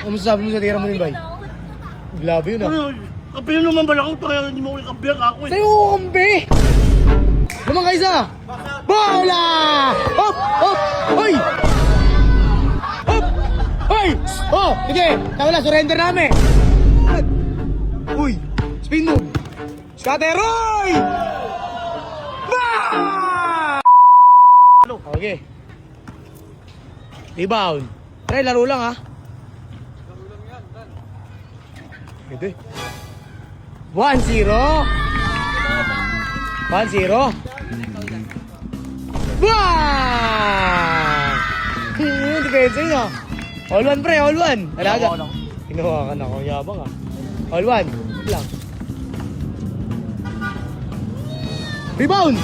Ano masasabi mo sa tira mo yun, bay? Grabe yun, ah. Kape naman ba ako? Kaya hindi mo ulit kape ako eh. Sa'yo ko kampi! Naman ka isa! Bola! Hop! Hop! Hoy! Hop! Hoy! Oh! Sige! Tawala, surrender namin! Uy! Spin move! Scatteroy! Bah! Okay. Rebound. Try, laro lang, ha? Ito eh. 1-0. 1-0. Wow! Depensa yun, ah. All one, pre. All one. Alaga. Kinuha ka na ako. Yabang, ah. All one. Lang. Rebound!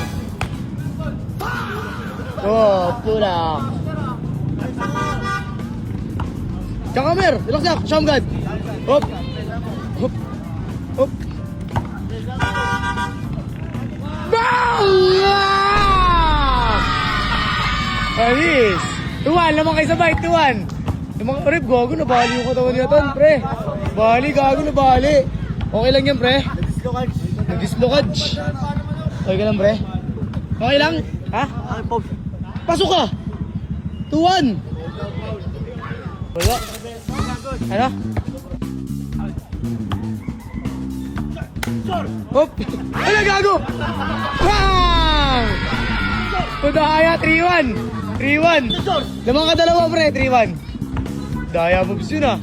Oh, pula. Jakamer, ilaksak, Shamgad. Hop. Hop. Hop. Bang! Alis. Tuwan, lamang kayo sabay, tuwan. Lamang, pre, gago na bali yung katawan niya tan, pre. Bali, gago na bali. Okay lang yan, pre. Nag-dislocage. Okay ka lang, pre. Okay lang? Ha? Pasok ka! Tuwan! Wala. Ano? Hop! Ano gago? Bang! Daya, 3-1. 3-1. Lamang ka dalawa, pre. 3-1. Daya moves yun, ah.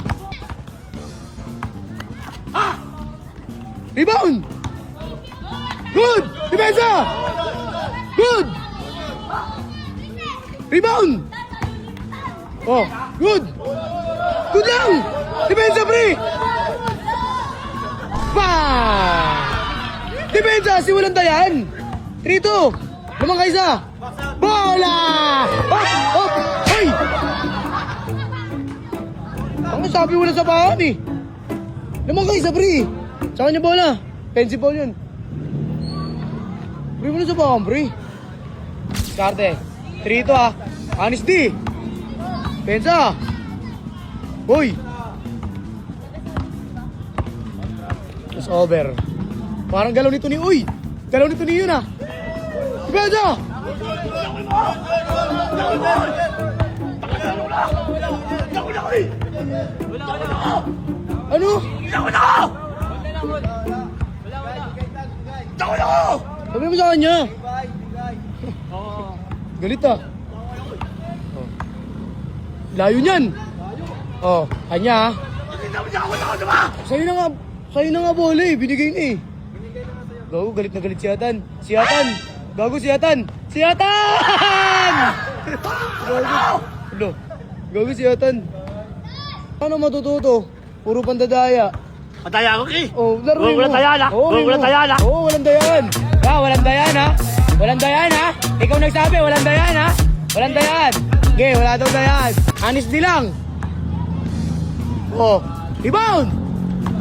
Rebound! Good! Depensa! Good! Rebound! Oh, good! Good lang! Depensa, pre! Bang! Depensa, si walang dayan! 3-2! Lamang ka isa! Bola! Hop! Hop! Hoy! Ang sabi wala sa bahan eh! Lamang ka isa, pre! Sa kanya bola! Pensi ball yun! Pre mo na sa bahan, pre! Karte! 3-2, ah! Anis di! Pensa! Hoy! It's over. Parang galaw nito ni Uy! Galaw nito ni yun, ah! Pensa! Ano? Sabi mo sa kanya! Galit, ah! Layo niyan! Oh, kanya, ah! Sa'yo na nga bola eh, binigay na eh. Gago, galit na galit si Atan. Si Atan! Gago si Atan! Si Atan! Gago. Gago si Atan. Ano matututo? Puro pandadaya. Pataya ako, Ki! Oh, laro mo. Walang dayan, ha? Walang dayan, ha? Oo, walang dayan. Walang dayan, ha? Walang dayan, ha? Ikaw nagsabi, walang dayan, ha? Walang dayan. Okay, wala daw dayan. Anis di lang. Oh, rebound!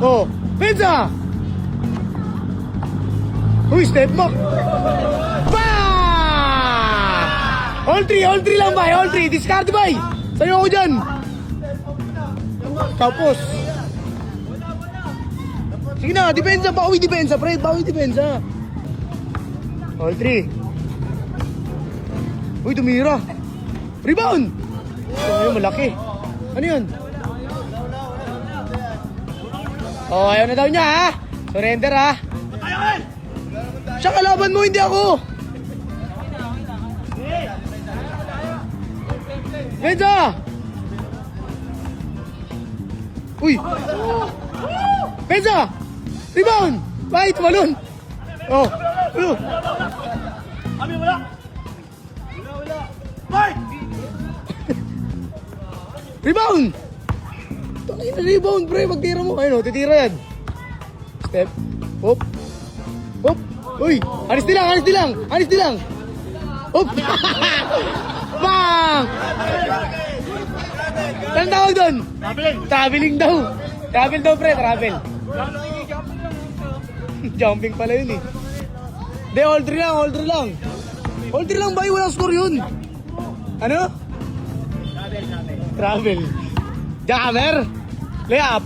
Oh, Pensa! Uy, step back! Bang! All three lang, bay. All three. Discard, bay. Sa'yo ako dyan. Tapos. Sige na, depensa. Bawi depensa, pre. Bawi depensa. All three. Uy, tumira. Rebound! Ito ngayon, malaki. Ano yun? Oh, ayaw na daw niya, ha? Surrender, ha? Siya kalaban mo, hindi ako! Pensa! Uy! Pensa! Rebound! Bakit? Tumalon! Oh! Kami wala! Fight! Rebound! Tangin na rebound, pre. Magtira mo. Ayun, titira yan. Step. Hop. Hop. Uy! Anis di lang! Hop! Bang! Anong tawag doon? Traveling daw. Travel daw, pre. Travel. Jumping pala yun, eh. Hindi, all three lang. All three lang ba? Walang score yun. Ano? Travel. Jammer? Layup.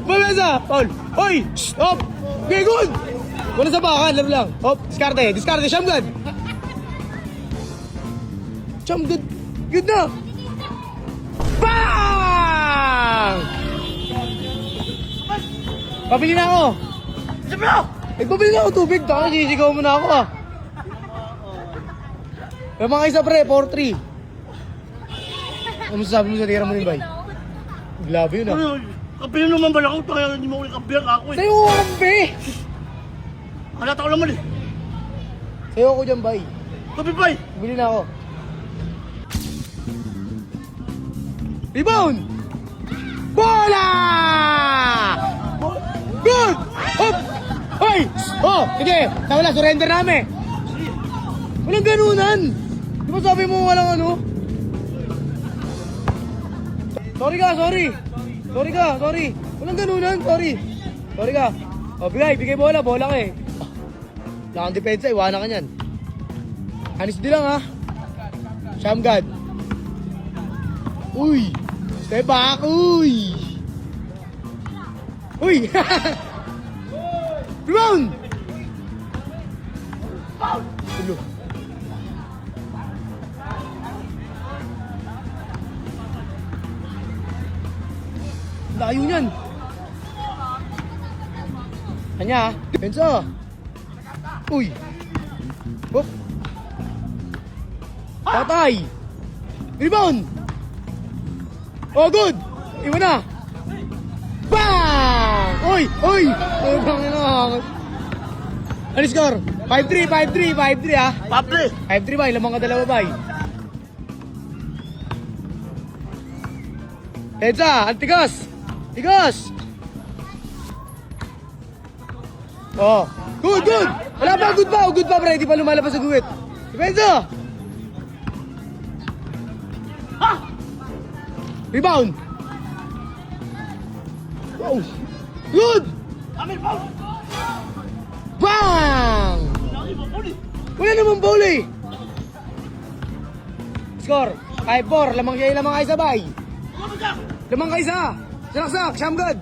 Bumesa. Paul. Hoy! Stop! Okay, good! Wala sa bakan, laro lang. Hop, diskarte. Diskarte, siyam good. Siyam good. Good na. Bang! Pabili na ako. Sabi mo! Pabili na ako tubig. Taka, sisigaw mo na ako ah. May mga isa pre, 4-3. Ano masasabi mo sa tira mo rin, bay? Grabe yun ah. Kampiyan naman ba ako? Kaya hindi mo ulit kampiyan ako eh. Sa'yo ko kampi! Halata ko naman eh. Sa'yo ako dyan, bay. Kapi bay! Bili na ako. Rebound! Bola! Good! Hop! Hoy! Oh, sige. Tawala, surrender namin. Walang ganunan. Di ba sabi mo walang ano? Sorry ka, sorry. Sorry ka, sorry. Walang ganunan, sorry. Sorry ka. O, bigay bola, bola ka eh. Wala kang depensa, iwanan ka niyan. Anis din lang ha. Shamgad. Uy! Step back, uy! Uy! Rebound! Ulo. Layo niyan. Kanya ha. Pensa. Uy! Hop! Patay! Rebound! Oh, good! Iwan na! Bang! Uy! Uy! Ano score? 5-3, 5-3, 5-3 ha? Paple! 5-3 ba? Lamang ka dalawa ba? Tensa! Antigos! Tigos! Oh! Good! Good! Wala pa! Good pa! Good pa pre! Di pa lumalabas sa guwit! Depensa! Rebound! Wow! Good! Amin Paul! Bang! Wala namang bowl eh! Score! 5-4, lamang kayo sabay. Lamang kayo isa! Salaksak, Shamgad!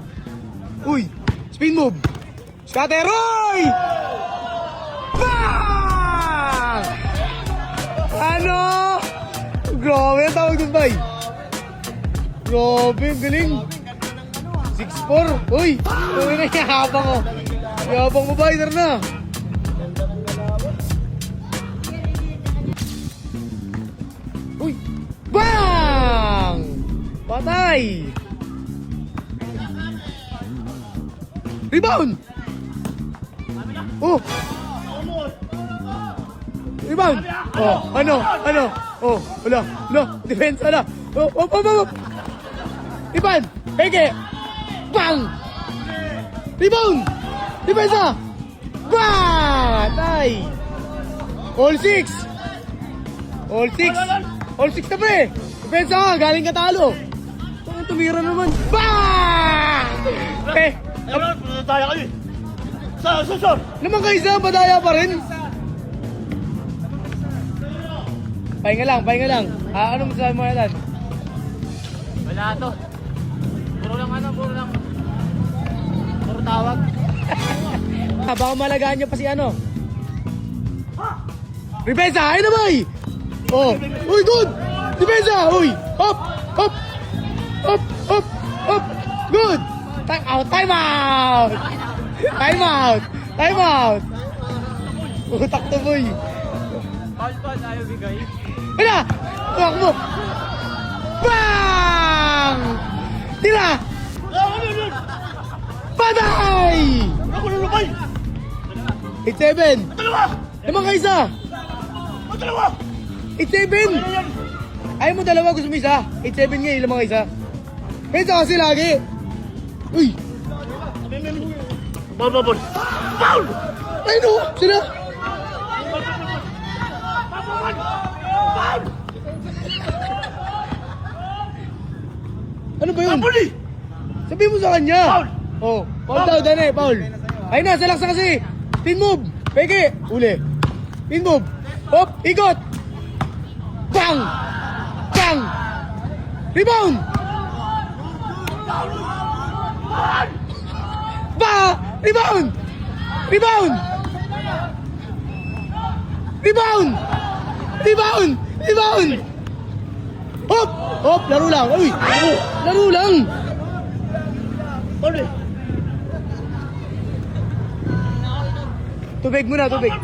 Uy! Spin move! Scatteroy! Bang! Ano? Grabe ang tawag dun, bay! Grabe, ang galing! 6-4! Uy! Uy na, yabang ko! Yabang mo, bay! Tara na! Uy! Bang! Patay! Rebound! Oh! Rebound! Oh, ano? Oh, wala. Defense, ala. Oh. Rebound! Peke! Bang! Rebound! Depensa! Bang! Tay! All 6! All 6 na pre! Depensa ka, galing ka talo! Ang tumira naman. Bang! Nataya kayo eh. Sir! Naman kayo isa, badaya pa rin. Pahinga lang. Ano masasabi mo na, Dad? Wala to. Puro tawag. Baka malagaan niyo pa si ano. Depensa, ayun na bay! Oh, uy, good! Depensa, uy! Hop! Good! Time out! Utak to, boy! Paul, ayaw bigay. Wala! Tuwak mo! Bang! Tira! Patay! Ako na lumay! 8-7! Dalawa! Lamang ka isa! Dalawa! 8-7! Ayaw mo dalawa, gusto mo isa? 8-7 nga, lamang ka isa. Pensa kasi lagi! Uy! Paul! Paul! Ay no! Sila! Paul! Ano ba yun? Paul eh! Sabihin mo sa kanya! Paul! Oh, Paul daw, Dane, Paul. Ayun na, salaksa kasi. Pin move. Peke. Uli. Pin move. Hop, ikot. Bang! Rebound! Ba! Rebound! Rebound! Rebound! Rebound! Rebound! Hop! Hop! Laro lang! Uy! Laro lang! Foul eh. Tubig muna, tubig.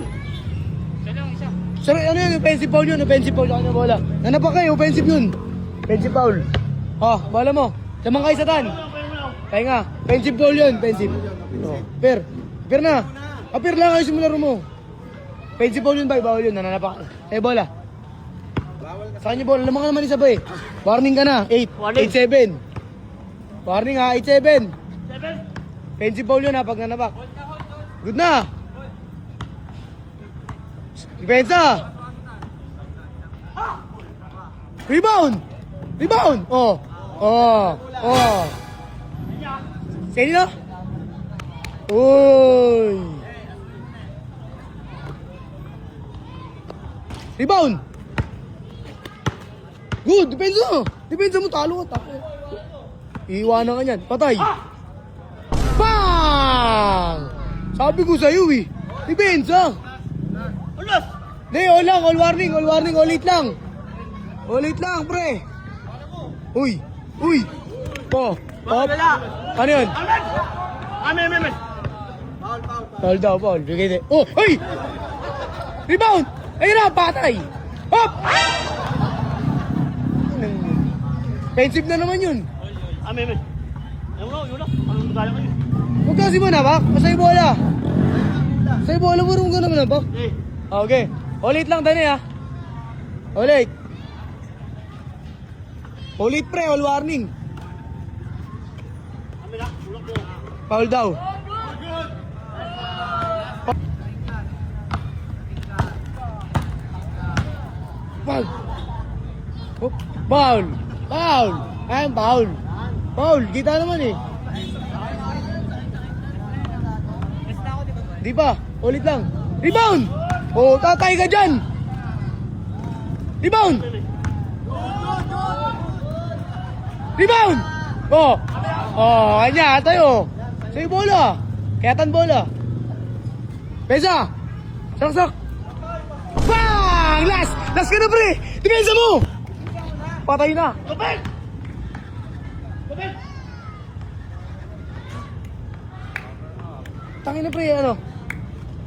Siya lang isa. Sorry, ano yun? Offensive foul yun. Offensive foul. Ano bola? Nanapak kayo. Offensive yun. Offensive foul. Ha, bala mo. Samang kayo sa tan. Kaya nga. Offensive foul yun. Offensive. Oh. Fair. Fair na. Fair lang kayo simularo mo. Offensive foul yun ba? Bawal yun. Nananapak. Kaya bola. Sa kanya bola. Lamang ka naman isa ba eh. Warning ka na. 8. Warning. 8-7. Warning ha. 8-7. 7. Offensive foul yun ha. Pag nanapak. Good na. Depensa! Rebound! Rebound! Oh! Oh! Oh! Steady na? Uy! Rebound! Good! Depensa! Depensa mo, talo ka. Iiwanan ka niyan. Patay! Bang! Sabi ko sa'yo eh. Depensa! Ulas. Hindi, all lang, all warning, all 8 lang. All 8 lang, pre. Uy, uy. Oh, oh. Ano yun? Amen. Amen, amen. Foul daw, foul. Bigay din. Oh, uy! Rebound! Ayun na, patay. Hop! Offensive na naman yun. Amen, amen. Ayun na, yun na. Anong magaya kayo? Huwag kasi mo na, bak. Masa'yo bola. Sa'yo bola, marunong ka naman na, bak. Eh. Okay. Ulit lang, Dani, ha? Ulit. Ulit, pre. All warning. Amen na. Ulak mo. Foul daw. Foul. Oh, foul. Foul. Ayan, foul. Foul. Kita naman eh. Di ba? Ulit lang. Rebound! Oh, tatay ka dyan! Rebound! Rebound! Oh! Oh, kanya, tayo. Sa'yo bola. Kayatan bola. Pesa! Saksak! Bang! Last! Last ka na, pre! Depensa mo! Patay na. Tubig! Tubig! Tangin na, pre, ano?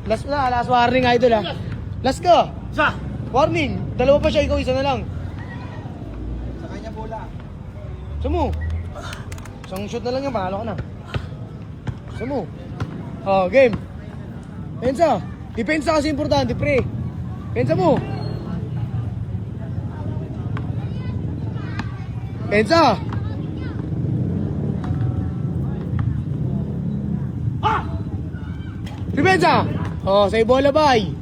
Last na, last warning, idol, ha? Last ka! Isa! Warning! Dalawa pa siya, ikaw isa na lang. Sa kanya bola. Sumo! Isang shoot na lang yan, panalo ka na. Sumo! Oh, game! Pensa! Depensa kasi importante, pre! Pensa mo! Pensa! Ha! Depensa! Oh, sa'yo bola, bay!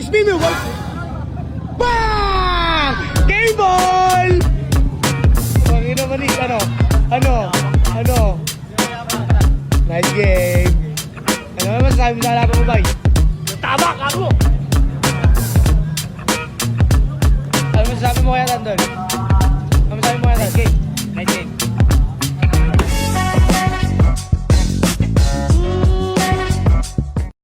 Spin mo, boy! Bang! Game ball! Pangin naman eh, ano? Ano? Ano? Nice game! Ano naman sabi mo sa halapan mo, bay? Tama, kago! Ano masasabi mo kaya, Tandon? Ano masasabi mo kaya, Tandon? Okay.